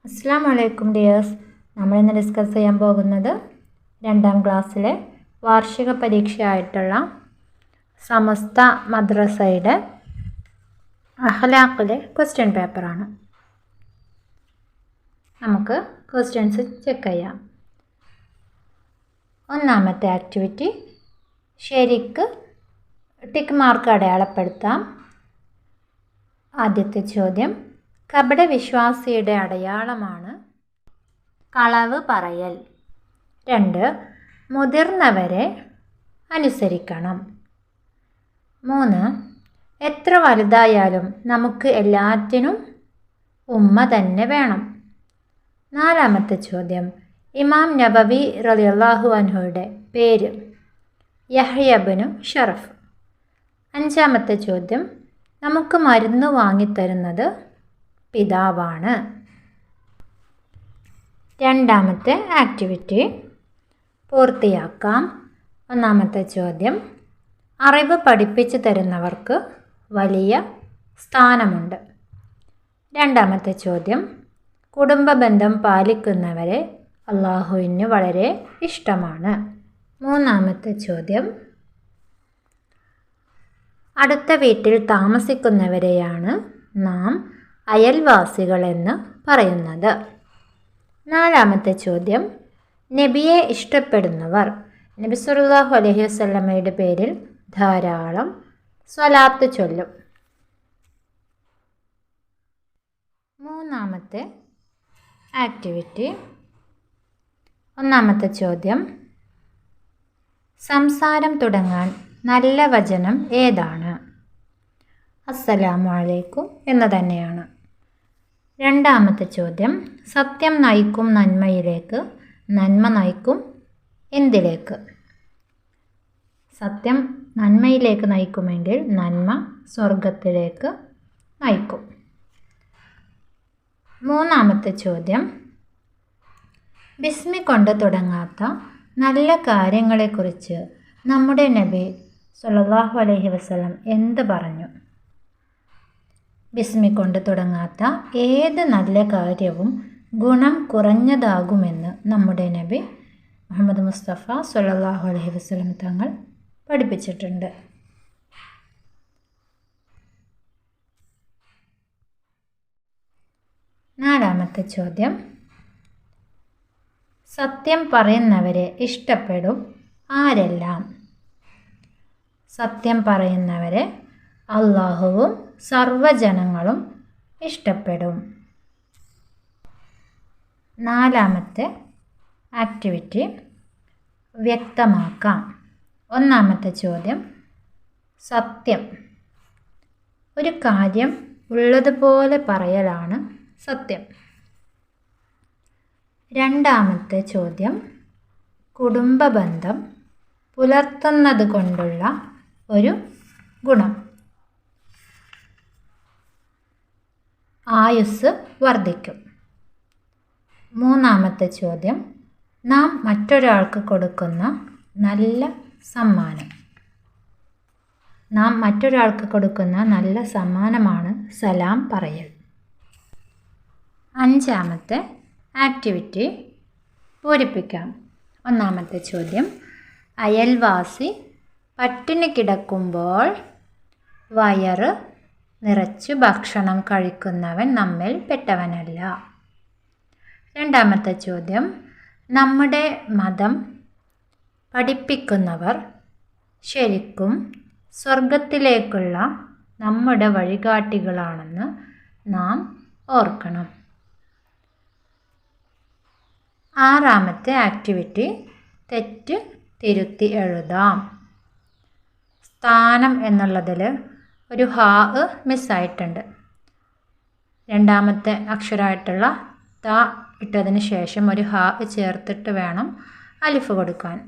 അസ്സലാമു അലൈക്കും ഡിയേഴ്സ്. നമ്മളിന്ന് ഡിസ്കസ് ചെയ്യാൻ പോകുന്നത് 2ാം ക്ലാസ്സിലെ വാർഷിക പരീക്ഷയായിട്ടുള്ള സമസ്ത മദ്രസയുടെ അഖ്ലാഖിലെ ക്വസ്റ്റ്യൻ പേപ്പറാണ്. നമുക്ക് ക്വസ്റ്റ്യൻസ് ചെക്ക് ചെയ്യാം. ഒന്നാമത്തെ ആക്ടിവിറ്റി ശരിക്ക് ടിക്ക് മാർക്ക് അടയാളപ്പെടുത്താം. ആദ്യത്തെ ചോദ്യം, കപടവിശ്വാസിയുടെ അടയാളമാണ് കളവ് പറയൽ. 2, മുതിർന്നവരെ അനുസരിക്കണം. 3, എത്ര വലുതായാലും നമുക്ക് എല്ലാറ്റിനും ഉമ്മ തന്നെ വേണം. 4ാമത്തെ ചോദ്യം, ഇമാം നബവി റളിയല്ലാഹു അൻഹുയുടെ പേര് യഹ്യ ഇബ്നു ഷറഫ്. 5ാമത്തെ ചോദ്യം, നമുക്ക് മരുന്ന് വാങ്ങിത്തരുന്നത് പിതാവാണ്. 2ാമത്തെ ആക്ടിവിറ്റി പൂർത്തിയാക്കാം. 1ാമത്തെ ചോദ്യം, അറിവ് പഠിപ്പിച്ചു തരുന്നവർക്ക് വലിയ സ്ഥാനമുണ്ട്. 2ാമത്തെ ചോദ്യം, കുടുംബ ബന്ധം പാലിക്കുന്നവരെ അള്ളാഹുവിന് വളരെ ഇഷ്ടമാണ്. 3ാമത്തെ ചോദ്യം, അടുത്ത വീട്ടിൽ താമസിക്കുന്നവരെയാണ് നാം അയൽവാസികളെന്ന് പറയുന്നത്. 4ാമത്തെ ചോദ്യം, നബിയെ ഇഷ്ടപ്പെടുന്നവർ നബി സല്ലല്ലാഹു അലൈഹി വസല്ലമയുടെ പേരിൽ ധാരാളം സ്വലാത്ത് ചൊല്ലും. 3ാമത്തെ ആക്ടിവിറ്റി 1ാമത്തെ ചോദ്യം, സംസാരം തുടങ്ങാൻ നല്ല വചനം ഏതാണ്? അസ്സലാമു അലൈക്കും എന്ന് തന്നെയാണ്. 2ാമത്തെ ചോദ്യം, സത്യം നയിക്കും നന്മയിലേക്ക്, നന്മ നയിക്കും എന്തിലേക്ക്? സത്യം നന്മയിലേക്ക് നയിക്കുമെങ്കിൽ നന്മ സ്വർഗത്തിലേക്ക് നയിക്കും. 3ാമത്തെ ചോദ്യം, ബിസ്മി കൊണ്ട് തുടങ്ങാത്ത നല്ല കാര്യങ്ങളെക്കുറിച്ച് നമ്മുടെ നബി സല്ലല്ലാഹു അലൈഹി വസല്ലം എന്ത് പറഞ്ഞു? ബിസ്മി കൊണ്ട് തുടങ്ങാത്ത ഏത് നല്ല കാര്യവും ഗുണം കുറഞ്ഞതാകുമെന്ന് നമ്മുടെ നബി മുഹമ്മദ് മുസ്തഫ സല്ലല്ലാഹു അലൈഹി വസല്ലം തങ്ങൾ പഠിപ്പിച്ചിട്ടുണ്ട്. 4ാമത്തെ ചോദ്യം, സത്യം പറയുന്നവരെ ഇഷ്ടപ്പെടും ആരെല്ലാം? സത്യം പറയുന്നവരെ അള്ളാഹുവും സർവ്വജനങ്ങളും ഇഷ്ടപ്പെടും. 4ാമത്തെ ആക്ടിവിറ്റി വ്യക്തമാക്കാം. 1ാമത്തെ ചോദ്യം, സത്യം ഒരു കാര്യം ഉള്ളതുപോലെ പറയലാണ് സത്യം. 2ാമത്തെ ചോദ്യം, കുടുംബ ബന്ധം പുലർത്തുന്നത് കൊണ്ടുള്ള ഒരു ഗുണം ആയുസ് വർദ്ധിക്കും. 3ാമത്തെ ചോദ്യം, നാം മറ്റൊരാൾക്ക് കൊടുക്കുന്ന നല്ല സമ്മാനം. നാം മറ്റൊരാൾക്ക് കൊടുക്കുന്ന നല്ല സമ്മാനമാണ് സലാം പറയൽ. 5ാമത്തെ ആക്ടിവിറ്റി പൂരിപ്പിക്കാം. 1ാമത്തെ ചോദ്യം, അയൽവാസി പട്ടിണി കിടക്കുമ്പോൾ വയറ് നിറച്ച് ഭക്ഷണം കഴിക്കുന്നവൻ നമ്മിൽ പെട്ടവനല്ല. 2ാമത്തെ ചോദ്യം, നമ്മുടെ മതം പഠിപ്പിക്കുന്നവർ ശരിക്കും സ്വർഗത്തിലേക്കുള്ള നമ്മുടെ വഴികാട്ടികളാണെന്ന് നാം ഓർക്കണം. 6ാമത്തെ ആക്ടിവിറ്റി തെറ്റ് തിരുത്തി എഴുതാം. സ്ഥാനം എന്നുള്ളതിൽ ഒരു ഹാ മിസ്സായിട്ടുണ്ട്. 2ാമത്തെ അക്ഷരമായിട്ടുള്ള ത ഇട്ടതിന് ശേഷം ഒരു ഹാ ചേർത്തിട്ട് വേണം അലിഫ് കൊടുക്കാൻ.